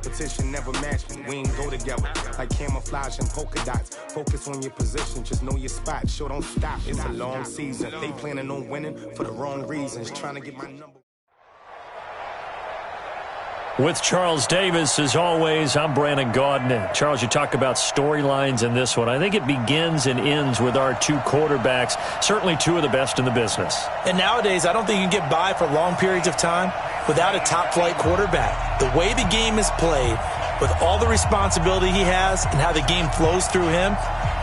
Competition never match me. We ain't go together like camouflage and polka dots. Focus on your position, just know your spot. Sure, don't stop. It's a long season. They planning on winning for the wrong reasons. Trying to get my number. With Charles Davis, as always, I'm Brandon Gaudin. Charles, you talk about storylines in this one. I think it begins and ends with our two quarterbacks, certainly two of the best in the business. And nowadays, I don't think you can get by for long periods of time without a top-flight quarterback. The way the game is played, with all the responsibility he has and how the game flows through him,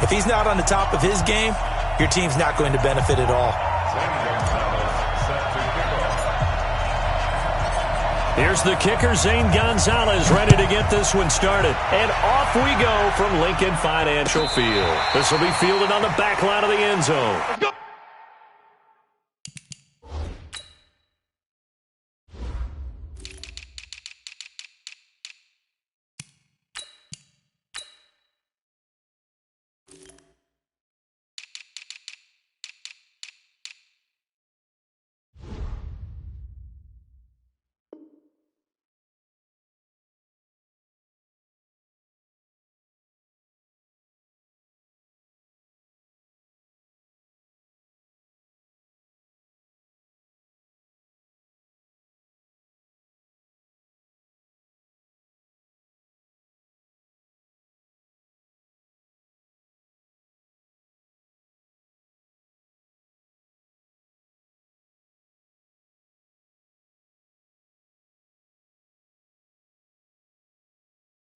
if he's not on the top of his game, your team's not going to benefit at all. Here's the kicker, Zane Gonzalez, ready to get this one started. And off we go from Lincoln Financial Field. This will be fielded on the back line of the end zone.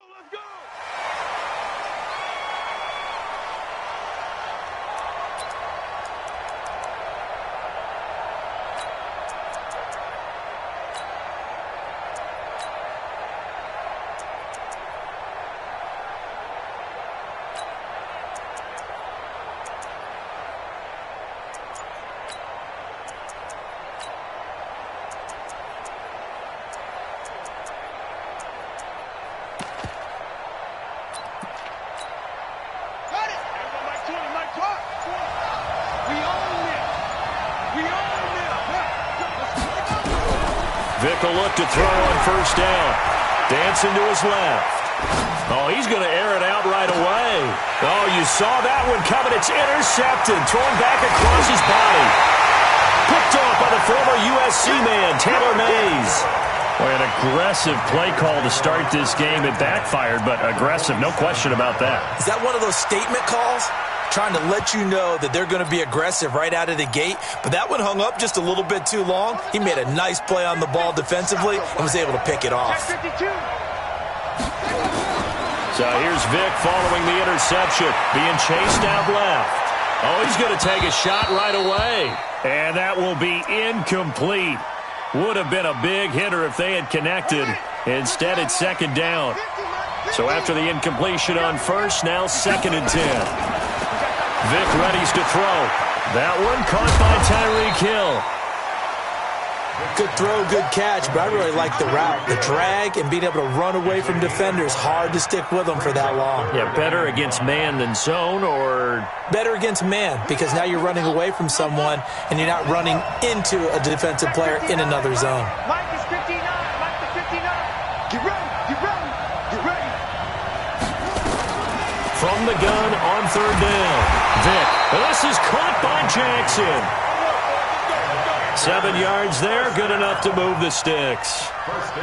Let's go. Vic will look to throw on first down. Dancing to his left. Oh, he's going to air it out right away. Oh, you saw that one coming. It's intercepted. Thrown back across his body. Picked off by the former USC man, Taylor Mays. Boy, an aggressive play call to start this game. It backfired, but aggressive, no question about that. Is that one of those statement calls? Trying to let you know that they're going to be aggressive right out of the gate. But that one hung up just a little bit too long. He made a nice play on the ball defensively and was able to pick it off. So here's Vic following the interception, being chased out left. Oh, he's going to take a shot right away. And that will be incomplete. Would have been a big hitter if they had connected. Instead, it's second down. So after the incompletion on first, now 2nd and 10. Vic readies to throw. That one caught by Tyreek Hill. Good throw, good catch, but I really like the route. The drag and being able to run away from defenders, hard to stick with them for that long. Yeah, better against man than zone, or? Better against man, because now you're running away from someone and you're not running into a defensive player in another zone. Mike is 59, Mike is 59. Get ready, get ready, get ready. From the gun on third down. Vic, this is caught by Jackson. 7 yards there, good enough to move the sticks.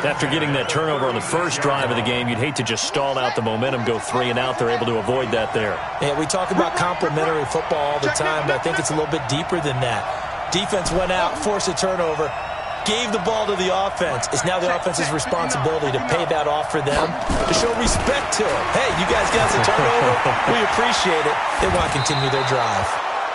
After getting that turnover on the first drive of the game, you'd hate to just stall out the momentum, go 3 and out. They're able to avoid that there. Yeah, we talk about complementary football all the time, but I think it's a little bit deeper than that. Defense went out, forced a turnover, gave the ball to the offense. It's now the offense's responsibility to pay that off for them, to show respect to them. Hey, you guys got us a turnover. We appreciate it. They want to continue their drive.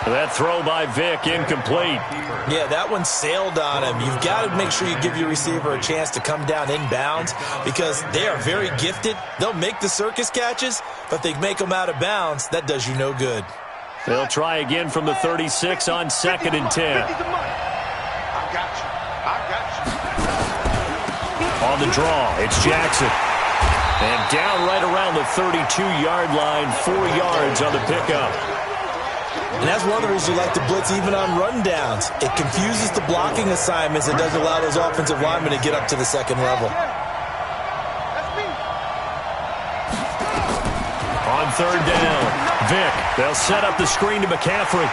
That throw by Vic, incomplete. Yeah, that one sailed on him. You've got to make sure you give your receiver a chance to come down inbounds because they are very gifted. They'll make the circus catches, but if they make them out of bounds, that does you no good. They'll try again from the 36 on 2nd and 10. I got you. I got you. On the draw, it's Jackson. And down right around the 32-yard line, 4 yards on the pickup. And that's one of the reasons you like to blitz even on rundowns. It confuses the blocking assignments and doesn't allow those offensive linemen to get up to the second level. That's me. On third down, Vick. They'll set up the screen to McCaffrey.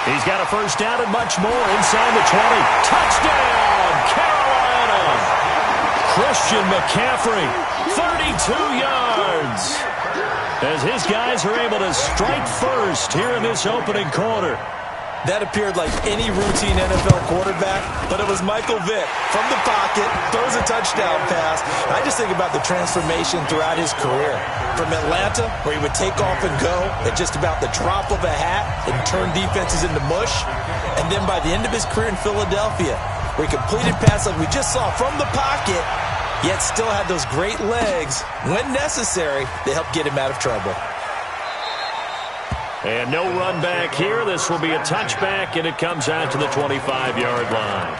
He's got a first down and much more inside the 20. Touchdown, Carolina! Christian McCaffrey, 32 yards. As his guys are able to strike first here in this opening quarter. That appeared like any routine NFL quarterback, but it was Michael Vick from the pocket, throws a touchdown pass. I just think about the transformation throughout his career. From Atlanta, where he would take off and go at just about the drop of a hat and turn defenses into mush. And then by the end of his career in Philadelphia, where he completed passes like we just saw from the pocket, yet still had those great legs, when necessary, to help get him out of trouble. And no run back here. This will be a touchback, and it comes out to the 25-yard line.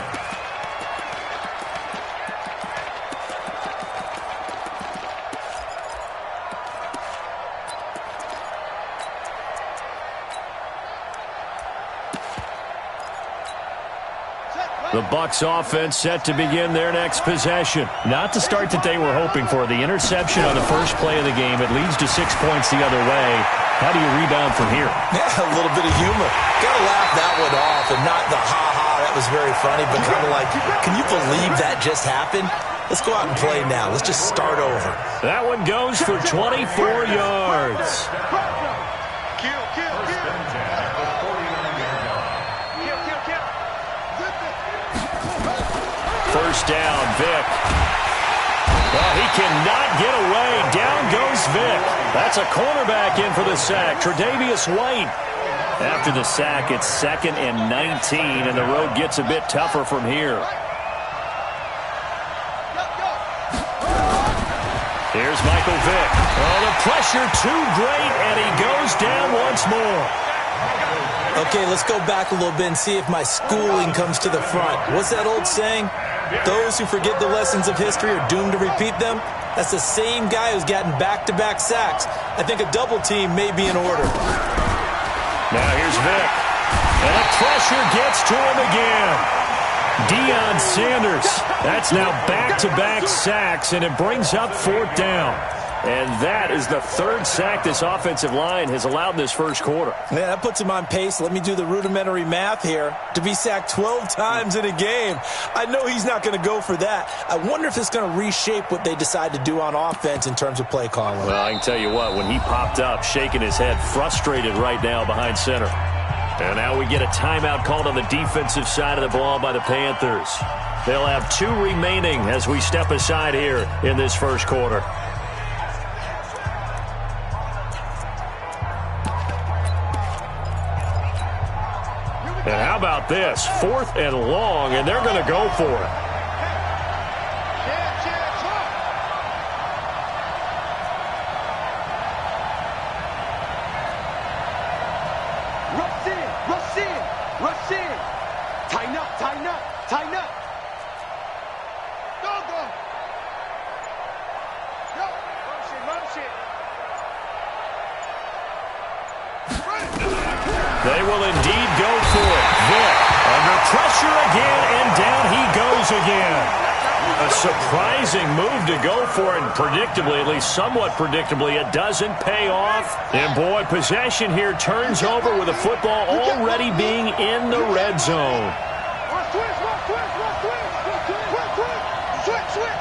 The Bucs offense set to begin their next possession. Not the start that they were hoping for. The interception on the first play of the game. It leads to 6 points the other way. How do you rebound from here? Yeah, a little bit of humor. Got to laugh that one off and not the ha-ha, that was very funny, but kind of like, can you believe that just happened? Let's go out and play now. Let's just start over. That one goes for 24 yards. First down, Vick. Well, he cannot get away. Down goes Vick. That's a cornerback in for the sack. Tre'Davious White. After the sack, it's 2nd and 19, and the road gets a bit tougher from here. Here's Michael Vick. Oh, the pressure too great, and he goes down once more. Okay, let's go back a little bit and see if my schooling comes to the front. What's that old saying? Those who forget the lessons of history are doomed to repeat them. That's the same guy who's gotten back-to-back sacks. I think a double team may be in order. Now here's Vick. And the pressure gets to him again. Deion Sanders. That's now back-to-back sacks, and it brings up 4th down. And that is the 3rd sack this offensive line has allowed in this first quarter. Yeah, that puts him on pace. Let me do the rudimentary math here. To be sacked 12 times in a game. I know he's not going to go for that. I wonder if it's going to reshape what they decide to do on offense in terms of play calling. Well, I can tell you what, when he popped up, shaking his head, frustrated right now behind center. And now we get a timeout called on the defensive side of the ball by the Panthers. They'll have 2 remaining as we step aside here in this first quarter. And how about this? 4th and long, and they're going to go for it. Rush in. Tighten up. Go. Rush it. They will indeed go for it. Vick under pressure again, and down he goes again. A surprising move to go for it, and predictably, at least somewhat predictably, it doesn't pay off. And boy, possession here turns over with the football already being in the red zone. Switch.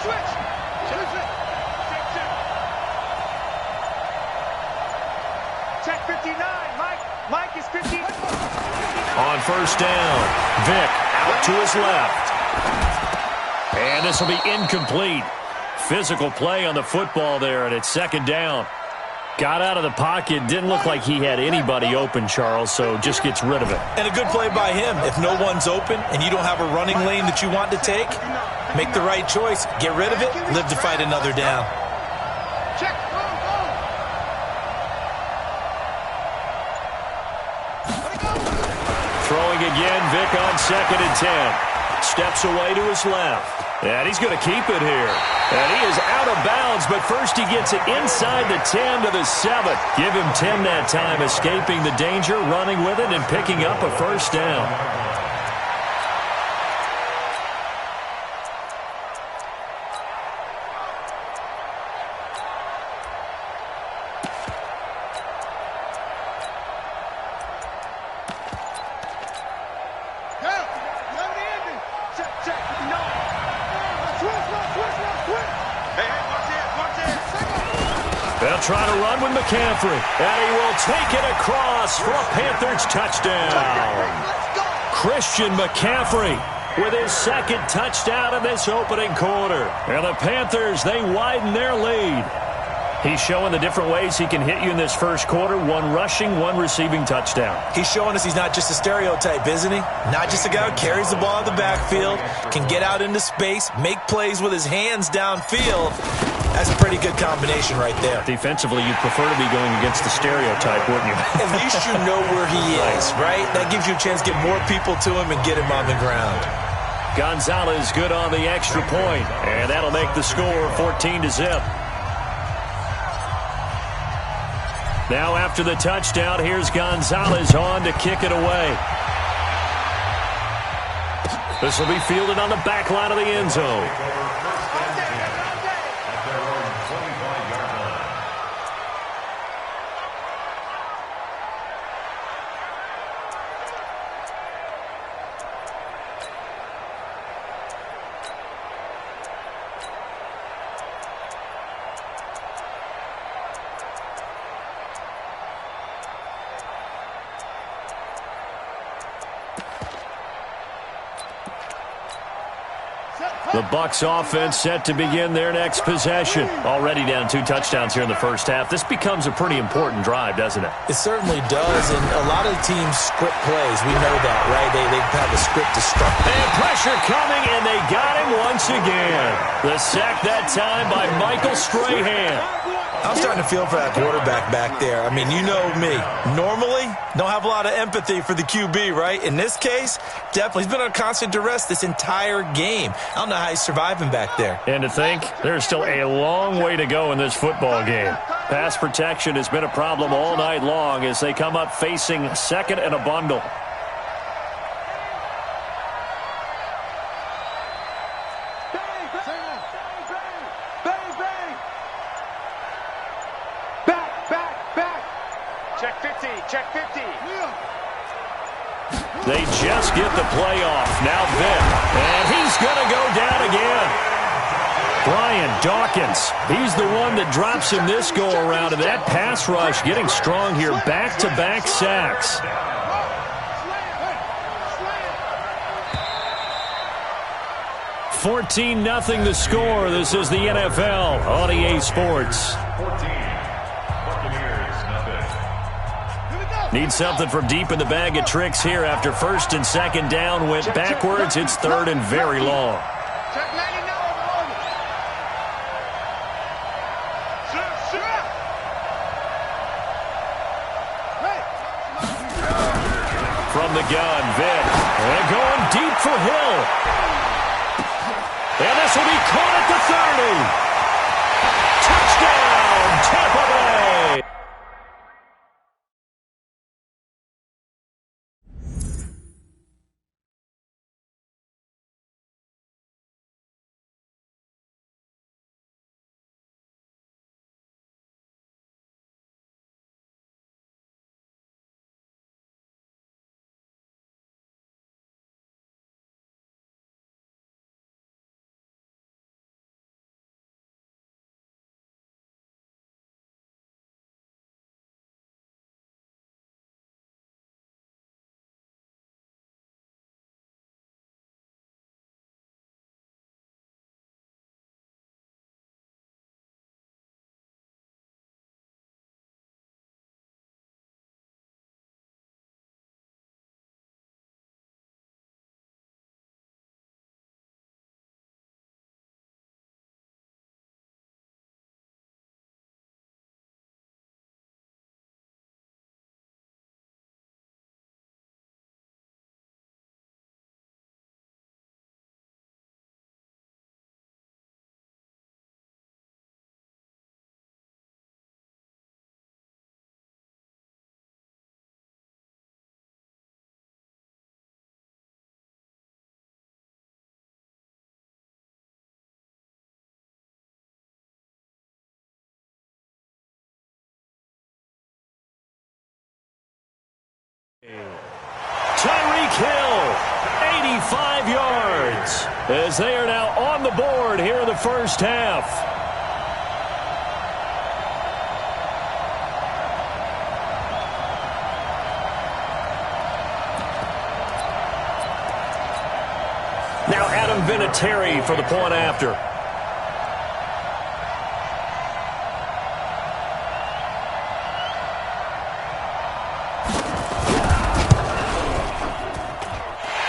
Check 59, Mike is 15. On first down, Vick out to his left. And this will be incomplete. Physical play on the football there, and it's 2nd down. Got out of the pocket, didn't look like he had anybody open, Charles, so just gets rid of it. And a good play by him. If no one's open and you don't have a running lane that you want to take, make the right choice. Get rid of it, live to fight another down. Check, go. Throwing again, Vick on 2nd and 10. Steps away to his left. And he's going to keep it here. And he is out of bounds, but first he gets it inside the 10 to the 7. Give him 10 that time, escaping the danger, running with it, and picking up a first down. try to run with McCaffrey. And he will take it across for a Panthers touchdown. Christian McCaffrey with his second touchdown in this opening quarter. And the Panthers, they widen their lead. He's showing the different ways he can hit you in this first quarter. One rushing, one receiving touchdown. He's showing us he's not just a stereotype, isn't he? Not just a guy who carries the ball in the backfield, can get out into space, make plays with his hands downfield. That's a pretty good combination right there. Defensively, you'd prefer to be going against the stereotype, wouldn't you? At least you know where he is, right? That gives you a chance to get more people to him and get him on the ground. Gonzalez good on the extra point, and that'll make the score 14-0. Now after the touchdown, here's Gonzalez on to kick it away. This will be fielded on the back line of the end zone. The Bucs offense set to begin their next possession. Already down 2 touchdowns here in the first half. This becomes a pretty important drive, doesn't it? It certainly does, and a lot of teams script plays. We know that, right? They have a script to start. And pressure coming, and they got him once again. The sack that time by Michael Strahan. I'm starting to feel for that quarterback back there. I mean, you know me. Normally, don't have a lot of empathy for the QB, right? In this case, definitely. He's been on constant duress this entire game. I don't know how he's surviving back there. And to think, there's still a long way to go in this football game. Pass protection has been a problem all night long as they come up facing second and a bundle. They just get the play off. Now Vick. And he's going to go down again. Brian Dawkins. He's the one that drops him this go-around. And that pass rush getting strong here. Back-to-back sacks. $14-0 the score. This is the NFL on EA Sports. Need something from deep in the bag of tricks here after first and second down went backwards. It's third and very long. From the gun, Vick. And going deep for Hill. And this will be caught at the 30. Touchdown, Tampa Bay. Tyreek Hill, 85 yards, as they are now on the board here in the first half. been a Terry for the point after.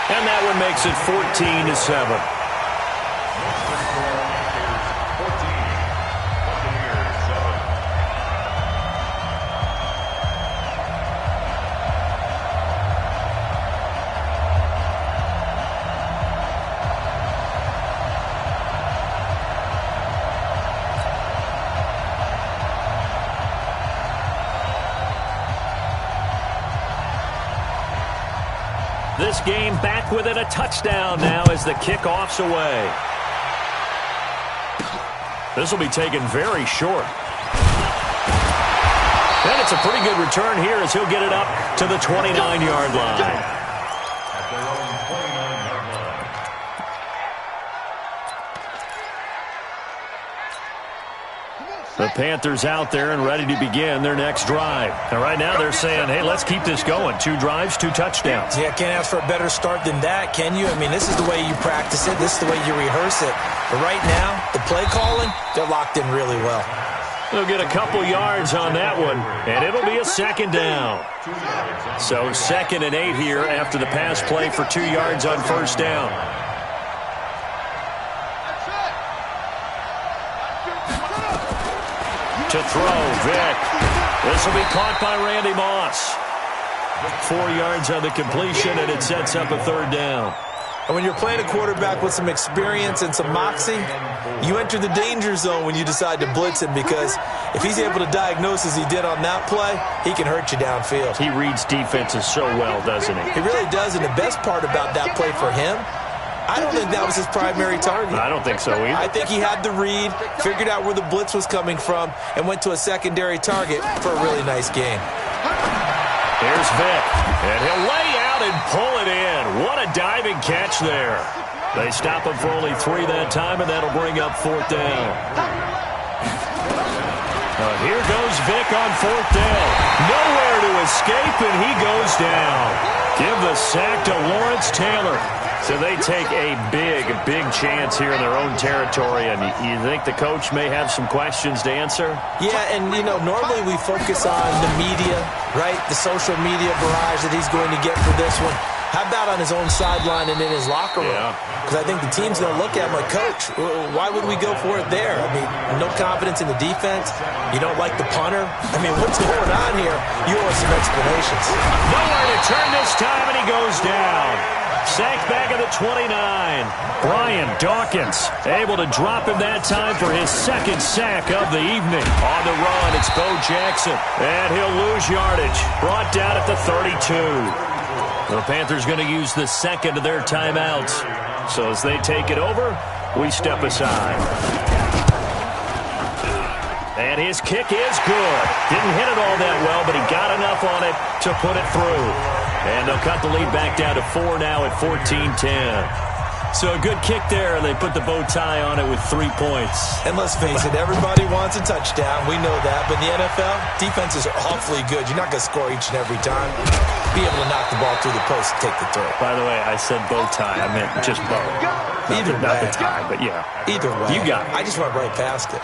And that one makes it 14-7. This game back within a touchdown now as the kickoff's away. This will be taken very short. And it's a pretty good return here as he'll get it up to the 29-yard line. The Panthers out there and ready to begin their next drive. And right now they're saying, hey, let's keep this going. 2 drives, 2 touchdowns. Yeah, can't ask for a better start than that, can you? I mean, this is the way you practice it. This is the way you rehearse it. But right now, the play calling, they're locked in really well. They'll get a couple yards on that one, and it'll be a second down. So 2nd and 8 here after the pass play for 2 yards on first down. To throw, Vick. This will be caught by Randy Moss. 4 yards on the completion, and it sets up a 3rd down. And when you're playing a quarterback with some experience and some moxie, you enter the danger zone when you decide to blitz him, because if he's able to diagnose as he did on that play, he can hurt you downfield. He reads defenses so well, doesn't he? He really does, and the best part about that play for him, I don't think that was his primary target. I don't think so either. I think he had the read, figured out where the blitz was coming from, and went to a secondary target for a really nice gain. Here's Vick, and he'll lay out and pull it in. What a diving catch there. They stop him for only 3 that time, and that'll bring up 4th down. Here goes Vick on 4th down. Nowhere to escape, and he goes down. Give the sack to Lawrence Taylor. So they take a big chance here in their own territory, and you think the coach may have some questions to answer? Yeah, and, you know, normally we focus on the media, right, the social media barrage that he's going to get for this one. How about on his own sideline and in his locker room? Because I think the team's going to look at him like, Coach, why would we go for it there? I mean, no confidence in the defense. You don't like the punter. I mean, what's going on here? You owe us some explanations. Nowhere to turn this time, and he goes down. Sacked back at the 29. Brian Dawkins able to drop him that time for his 2nd sack of the evening. On the run, it's Bo Jackson. And he'll lose yardage. Brought down at the 32. The Panthers going to use the 2nd of their timeouts. So as they take it over, we step aside. And his kick is good. Didn't hit it all that well, but he got enough on it to put it through. And they'll cut the lead back down to 4 now at 14-10. So a good kick there, and they put the bow tie on it with 3 points. And let's face it, everybody wants a touchdown. We know that. But in the NFL, defenses are awfully good. You're not going to score each and every time. Be able to knock the ball through the post and take the throw. By the way, I said bow tie. I meant just bow. Not the tie, but yeah. Either way. You got it. I just went right past it.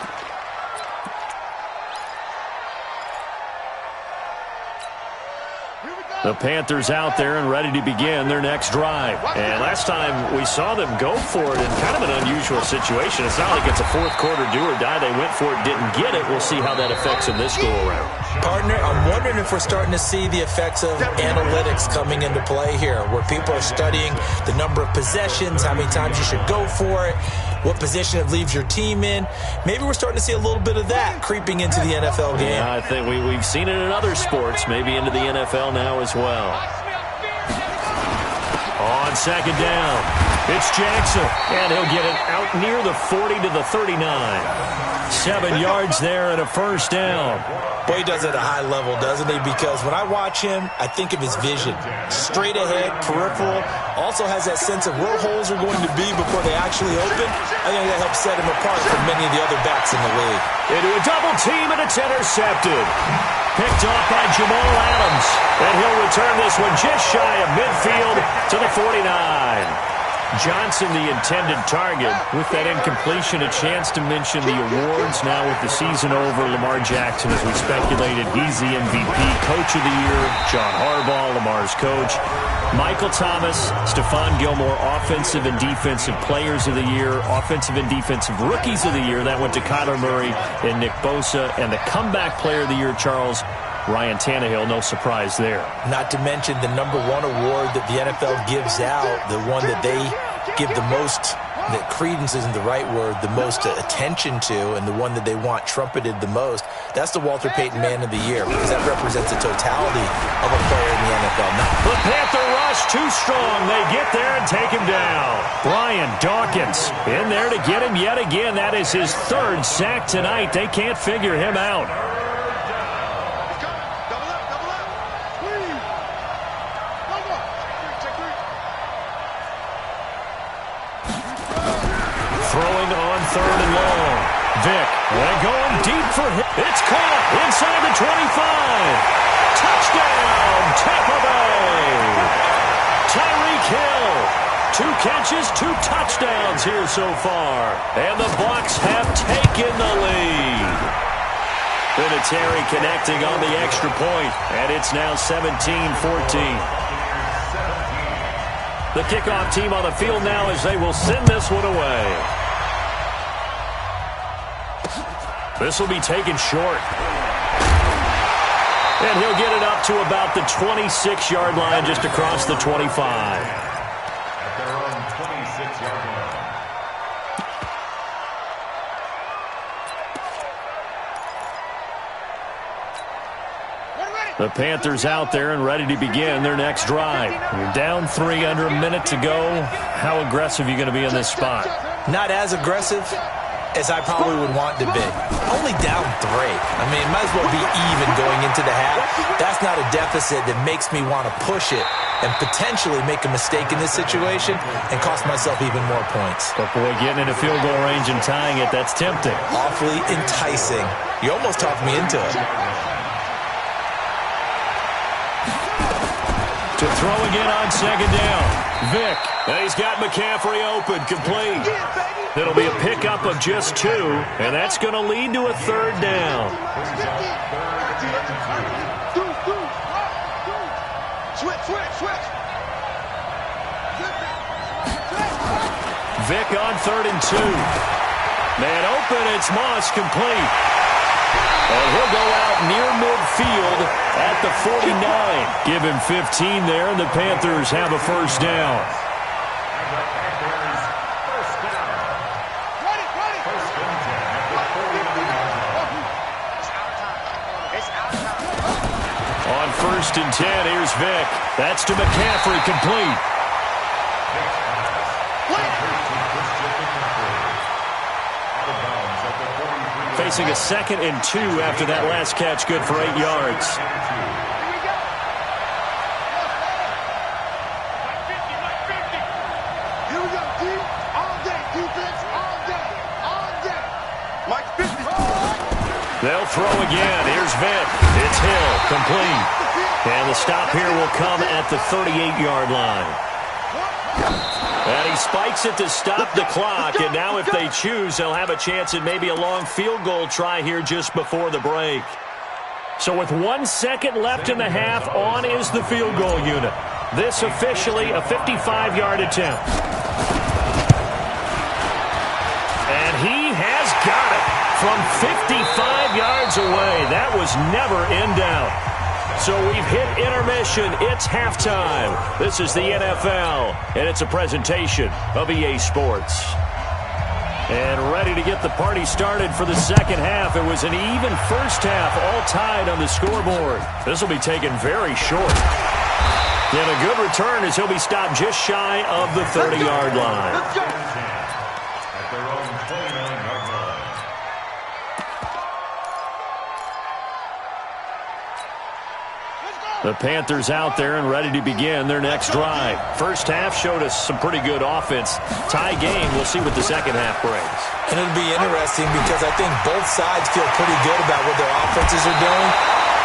The Panthers out there and ready to begin their next drive. And last time we saw them go for it in kind of an unusual situation. It's not like it's a 4th quarter do or die. They went for it, didn't get it. We'll see how that affects them this go-around. Partner, I'm wondering if we're starting to see the effects of analytics coming into play here, where people are studying the number of possessions, how many times you should go for it, what position it leaves your team in. Maybe we're starting to see a little bit of that creeping into the NFL game. Yeah, I think we've seen it in other sports, maybe into the NFL now as well. On 2nd down, it's Jackson, and he'll get it out near the 40 to the 39. 7 yards there and a 1st down. Boy, he does it at a high level, doesn't he? Because when I watch him, I think of his vision. Straight ahead, peripheral. Also has that sense of where holes are going to be before they actually open. I think that helps set him apart from many of the other backs in the league. Into a double team, and it's intercepted. Picked off by Jamal Adams. And he'll return this one just shy of midfield to the 49. Johnson, the intended target. With that incompletion, a chance to mention the awards. Now with the season over, Lamar Jackson, as we speculated, he's the MVP, Coach of the Year. John Harbaugh, Lamar's coach. Michael Thomas, Stephon Gilmore, Offensive and Defensive Players of the Year, Offensive and Defensive Rookies of the Year. That went to Kyler Murray and Nick Bosa. And the Comeback Player of the Year, Charles, Ryan Tannehill, no surprise there. Not to mention the #1 award that the NFL gives out, the one that they give the most, that credence isn't the right word, the most attention to, and the one that they want trumpeted the most. That's the Walter Payton Man of the Year, because that represents the totality of a player in the NFL. The Panther rush too strong. They get there and take him down. Brian Dawkins in there to get him yet again. That is his 3rd sack tonight. They can't figure him out. Throwing on 3rd and long. Vick, and going deep for him. It's caught inside the 25. Touchdown, Tampa Bay. Tyreek Hill. 2 catches, 2 touchdowns here so far. And the Bucs have taken the lead. Vinatieri connecting on the extra point, and it's now 17-14. The kickoff team on the field now as they will send this one away. This will be taken short. And he'll get it up to about the 26-yard line, just across the 25. At their own 26-yard line. The Panthers out there and ready to begin their next drive. You're down 3, under a minute to go. How aggressive are you going to be in this spot? Not as aggressive as I probably would want to be. Only down 3. I mean, might as well be even going into the half. That's not a deficit that makes me want to push it and potentially make a mistake in this situation and cost myself even more points. But boy, getting into field goal range and tying it, that's tempting. Awfully enticing. You almost talked me into it. To throw again on 2nd down. Vick. And he's got McCaffrey open, complete. It'll be a pickup of just 2, and that's going to lead to a 3rd down. Vick on 3rd and 2. Man open, it's Moss, complete. And he'll go out near midfield at the 49. Give him 15 there, and the Panthers have a 1st down. On 1st and 10, here's Vick. That's to McCaffrey, complete. Facing a 2nd and 2 after that last catch, good for 8 yards. Here we go, D. All day, defense, all day, all day. Mike 50. They'll throw again. Here's Vick. It's Hill, complete. And the stop here will come at the 38-yard line. And he spikes it to stop the clock, and now if they choose, they'll have a chance at maybe a long field goal try here just before the break. So with 1 second left in the half, on is the field goal unit. This officially a 55-yard attempt. And he has got it from 55 yards away. That was never in doubt. So we've hit intermission. It's halftime. This is the NFL, and it's a presentation of EA Sports. And ready to get the party started for the 2nd half. It was an even 1st half, all tied on the scoreboard. This will be taken very short. And a good return as he'll be stopped just shy of the 30-yard line. At their own 29-yard line. The Panthers out there and ready to begin their next drive. 1st half showed us some pretty good offense. Tie game. We'll see what the 2nd half brings. And it'll be interesting because I think both sides feel pretty good about what their offenses are doing.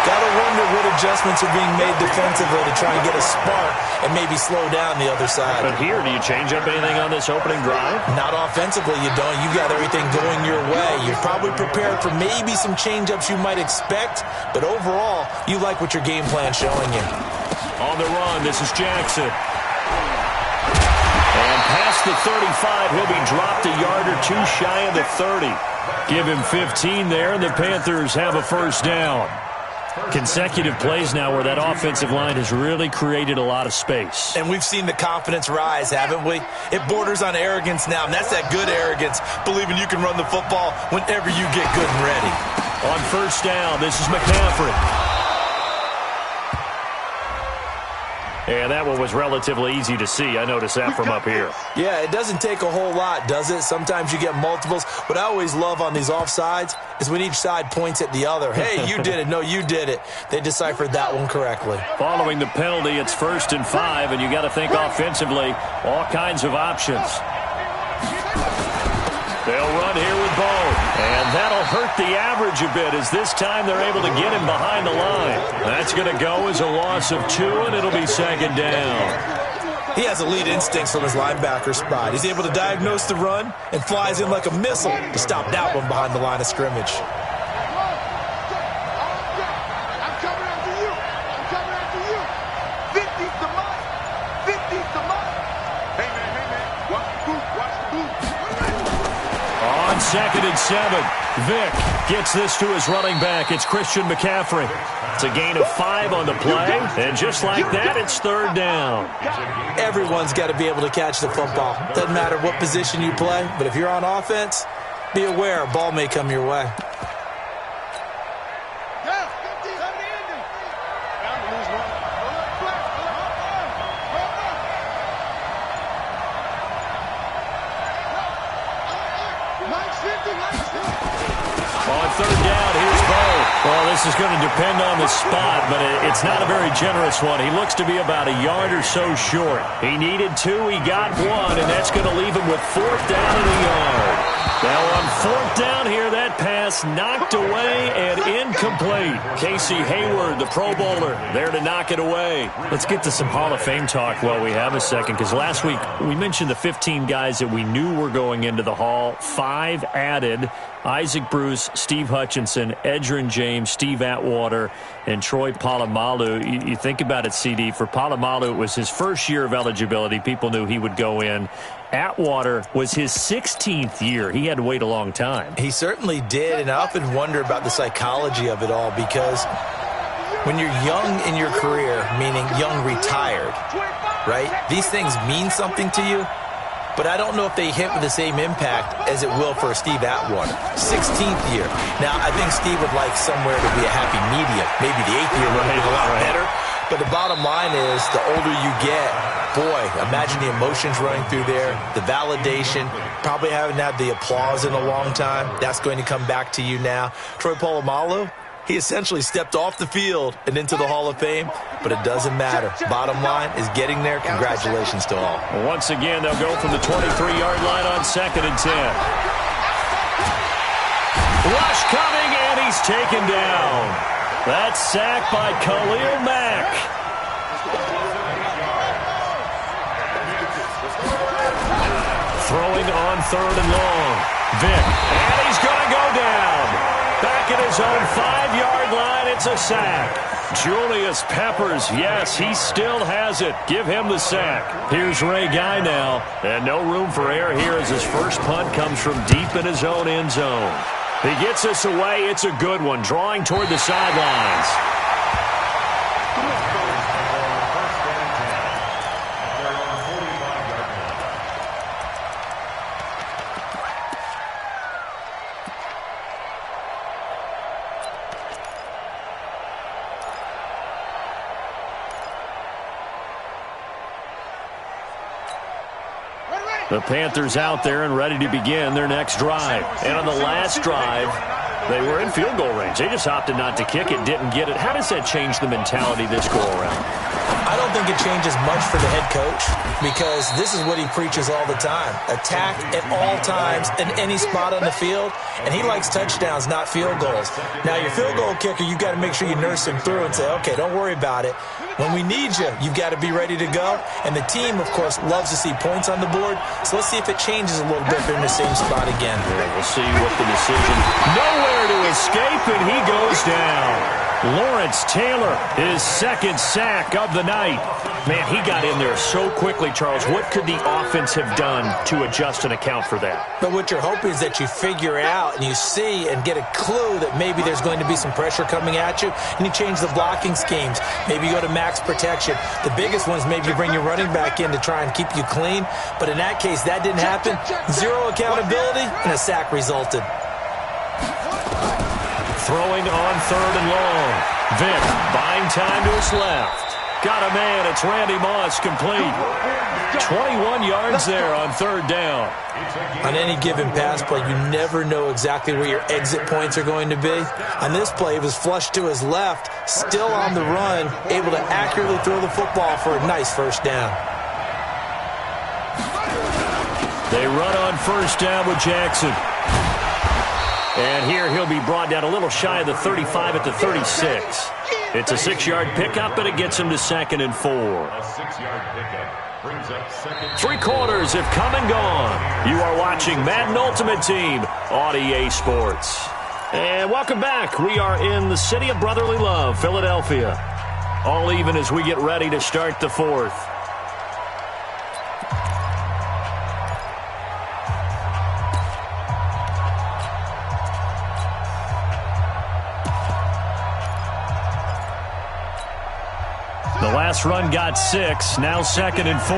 Got to wonder what adjustments are being made defensively to try and get a spark and maybe slow down the other side. But here, do you change up anything on this opening drive? Not offensively, you don't. You've got everything going your way. You're probably prepared for maybe some change-ups you might expect, but overall, you like what your game plan's showing you. On the run, this is Jackson. And past the 35, he'll be dropped a yard or two shy of the 30. Give him 15 there, and the Panthers have a first down. Consecutive plays now where that offensive line has really created a lot of space. And we've seen the confidence rise, haven't we? It borders on arrogance now, and that's that good arrogance, believing you can run the football whenever you get good and ready. On first down, this is McCaffrey. And that one was relatively easy to see. I noticed that from up here. Yeah, it doesn't take a whole lot, does it? Sometimes you get multiples. What I always love on these offsides is when each side points at the other. Hey, you did it. No, you did it. They deciphered that one correctly. Following the penalty, it's 1st and 5, and you got to think offensively, all kinds of options. They'll run here with Bone, and that'll hurt the average a bit as this time they're able to get him behind the line. That's going to go as a loss of 2, and it'll be 2nd down. He has elite instincts from his linebacker spot. He's able to diagnose the run and flies in like a missile to stop that one behind the line of scrimmage. I'm coming after you. I'm coming after you. 50's the money. 50's the money. Hey, man. Watch the boot. Watch the boot. On 2nd and 7, Vic gets this to his running back. It's Christian McCaffrey. It's a gain of 5 on the play, and just like that, it's 3rd down. Everyone's got to be able to catch the football. Doesn't matter what position you play, but if you're on offense, be aware a ball may come your way. On 3rd down, here's Bo. Well, this is going to depend on the spot, but it's not a very generous one. He looks to be about a yard or so short. He needed 2, he got 1, and that's going to leave him with 4th down and a yard. Now on 4th down here, that pass knocked away and incomplete. Casey Hayward, the Pro Bowler, there to knock it away. Let's get to some Hall of Fame talk while we have a second, because last week we mentioned the 15 guys that we knew were going into the Hall. 5 added: Isaac Bruce, Steve Hutchinson, Edgerrin James, Steve Atwater, and Troy Polamalu. You think about it, CD. For Polamalu, it was his first year of eligibility. People knew he would go in. Atwater was his 16th year. He had to wait a long time. He certainly did, and I often wonder about the psychology of it all, because when you're young in your career, meaning young retired, right, these things mean something to you, but I don't know if they hit with the same impact as it will for Steve Atwater. 16th year. Now, I think Steve would like somewhere to be a happy medium. Maybe the 8th year would be a lot better. But the bottom line is, the older you get, boy, imagine the emotions running through there, the validation, probably haven't had the applause in a long time. That's going to come back to you now. Troy Polamalu, he essentially stepped off the field and into the Hall of Fame, but it doesn't matter. Bottom line is getting there. Congratulations to all. Once again, they'll go from the 23-yard line on 2nd and 10. Rush coming, and he's taken down. That's sacked by Khalil Mack. Throwing on 3rd and long. Vic, and he's going to go down. Back at his own 5-yard line, it's a sack. Julius Peppers, yes, he still has it. Give him the sack. Here's Ray Guy now, and no room for error here as his first punt comes from deep in his own end zone. He gets us away. It's a good one, drawing toward the sidelines. The Panthers out there and ready to begin their next drive. And on the last drive, they were in field goal range. They just opted not to kick it, didn't get it. How does that change the mentality this go around? I don't think it changes much for the head Coach, because this is what he preaches all the time. Attack at all times in any spot on the field, and he likes touchdowns, not field goals. Now, your field goal kicker, you've got to make sure you nurse him through and say, okay, don't worry about it. When we need you, you've got to be ready to go. And the team, of course, loves to see points on the board. So let's see if it changes a little bit if they're in the same spot again. Yeah, we'll see what the decision. Nowhere to escape, and he goes down. Lawrence Taylor, his second sack of the night. Man, he got in there so quickly, Charles. What could the offense have done to adjust and account for that? But what you're hoping is that you figure out and you see and get a clue that maybe there's going to be some pressure coming at you, and you change the blocking schemes. Maybe you go to max protection. The biggest one is maybe you bring your running back in to try and keep you clean. But in that case, that didn't happen. Zero accountability, and a sack resulted. Throwing on third and long. Vic buying time to his left. Got a man. It's Randy Moss, complete. 21 yards there on third down. On any given pass play, you never know exactly where your exit points are going to be. On this play, it was flushed to his left, still on the run, able to accurately throw the football for a nice first down. They run on first down with Jackson. And here he'll be brought down a little shy of the 35 at the 36. It's a 6-yard pickup, and it gets him to 2nd and 4. A 6-yard pickup brings up 2nd. 3 quarters have come and gone. You are watching Madden Ultimate Team on EA Sports. And welcome back. We are in the city of brotherly love, Philadelphia. All even as we get ready to start the 4th. The last run got 6, now 2nd and 4.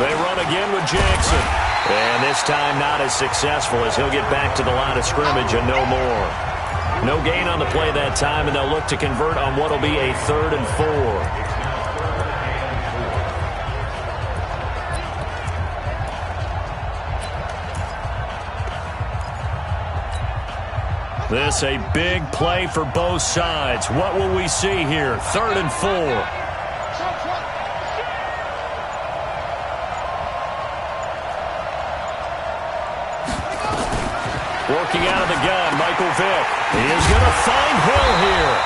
They run again with Jackson. And this time not as successful as he'll get back to the line of scrimmage and no more. No gain on the play that time, and they'll look to convert on what will be a 3rd and 4. This a big play for both sides. What will we see here? 3rd and 4. Working out of the gun, Michael Vick. He is going to find Hill here.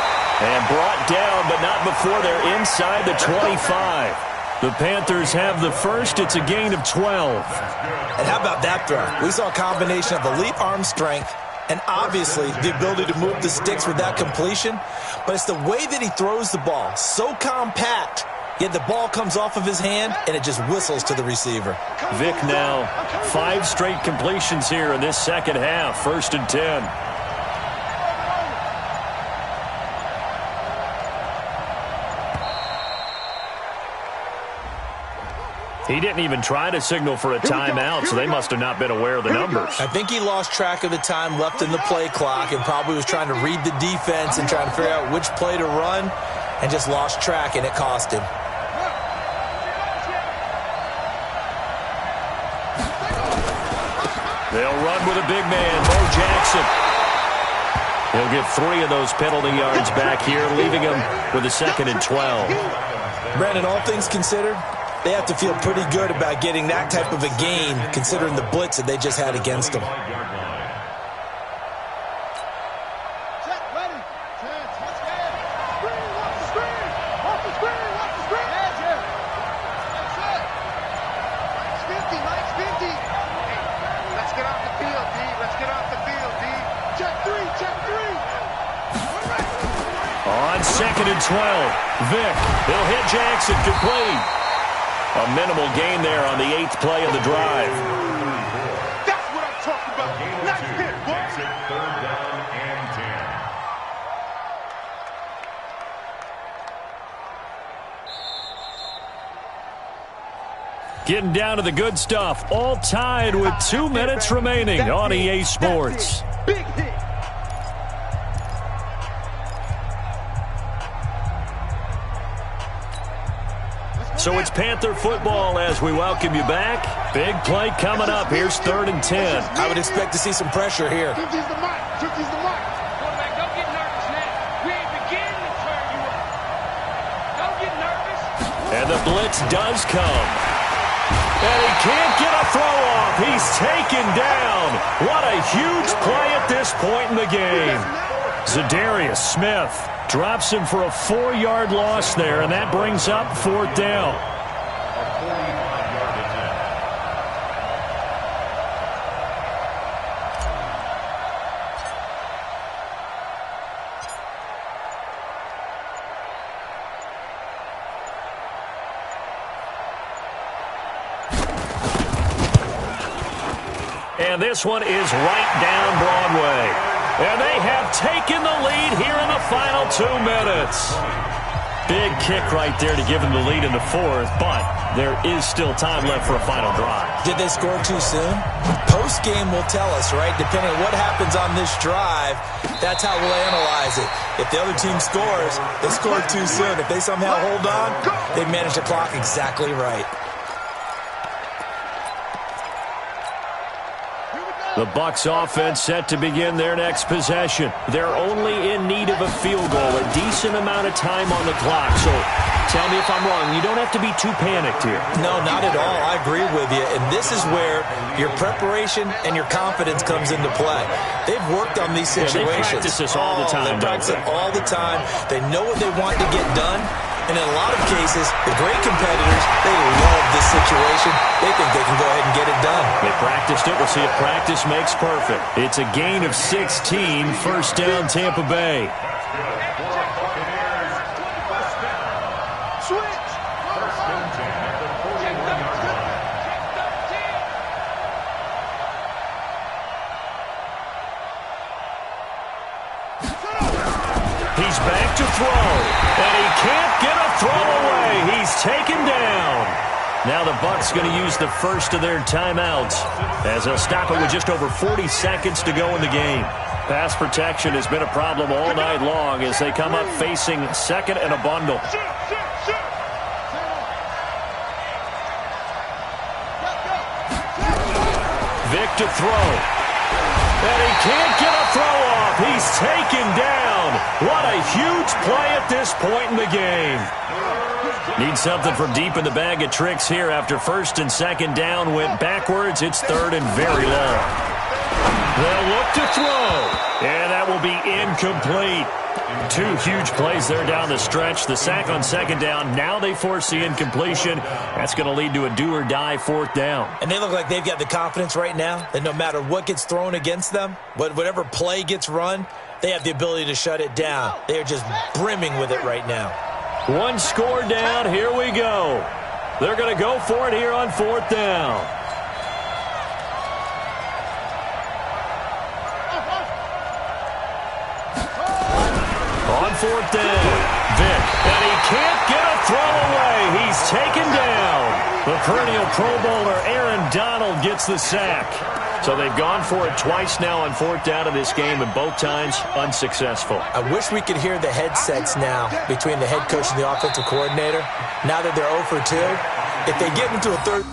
And brought down, but not before they're inside the 25. The Panthers have the first. It's a gain of 12. And how about that throw? We saw a combination of elite arm strength and obviously the ability to move the sticks with that completion. But it's the way that he throws the ball. So compact, yet the ball comes off of his hand and it just whistles to the receiver. Vic now 5 straight completions here in this second half. 1st and 10. He didn't even try to signal for a timeout, so they must have not been aware of the numbers. I think he lost track of the time left in the play clock and probably was trying to read the defense and trying to figure out which play to run and just lost track, and it cost him. They'll run with a big man, Bo Jackson. He'll get 3 of those penalty yards back here, leaving him with a 2nd and 12. Brandon, all things considered, they have to feel pretty good about getting that type of a gain, considering the blitz that they just had against them. On 2nd and 12, Vic, he'll hit Jackson, complete. A minimal gain there on the 8th play of the drive. That's what I'm talking about. Nice hit, boy. 3rd down and 10. Getting down to the good stuff. All tied with 2 minutes remaining on EA Sports. Big hit. So it's Panther football as we welcome you back. Big play coming up. Here's 3rd and 10. I would expect to see some pressure here. Took these the mic. Took these the mic. Quarterback, don't get nervous now. We ain't beginning to And the blitz does come. And he can't get a throw off. He's taken down. What a huge play at this point in the game. Zadarius Smith drops him for a 4-yard loss there, and that brings up 4th down. And this one is right down Broadway. And they have taken the lead here in the final 2 minutes. Big kick right there to give them the lead in the 4th, but there is still time left for a final drive. Did they score too soon? Post-game will tell us, right? Depending on what happens on this drive, that's how we'll analyze it. If the other team scores, they scored too soon. If they somehow hold on, they manage the clock exactly right. The Bucs offense set to begin their next possession. They're only in need of a field goal, a decent amount of time on the clock. So tell me if I'm wrong. You don't have to be too panicked here. No, not at all. I agree with you. And this is where your preparation and your confidence comes into play. They've worked on these situations. They practice this all the time. They practice it all the time. They know what they want to get done. And in a lot of cases, the great competitors, they love this situation. They think they can go ahead and get it done. They practiced it. We'll see if practice makes perfect. It's a gain of 16, 1st down Tampa Bay. He's back to throw, and he can't get a throw away. He's taken down. Now the Bucs going to use the first of their timeouts as they'll stop it with just over 40 seconds to go in the game. Pass protection has been a problem all night long as they come up facing 2nd and a bundle. Vic to throw. And he can't get a throw off. He's taken down. What a huge play at this point in the game. Need something from deep in the bag of tricks here after 1st and 2nd down went backwards. It's 3rd and very long. They'll look to throw. And that will be incomplete. 2 huge plays there down the stretch. The sack on 2nd down. Now they force the incompletion. That's going to lead to a do-or-die 4th down. And they look like they've got the confidence right now that no matter what gets thrown against them, whatever play gets run, they have the ability to shut it down. They are just brimming with it right now. 1 score down. Here we go. They're going to go for it here on 4th down. On 4th down, Vic, and he can't get a throw away. He's taken down. The perennial Pro Bowler Aaron Donald gets the sack. So they've gone for it twice now on 4th down of this game, and both times unsuccessful. I wish we could hear the headsets now between the head coach and the offensive coordinator. Now that they're 0 for 2, if they get into a 3rd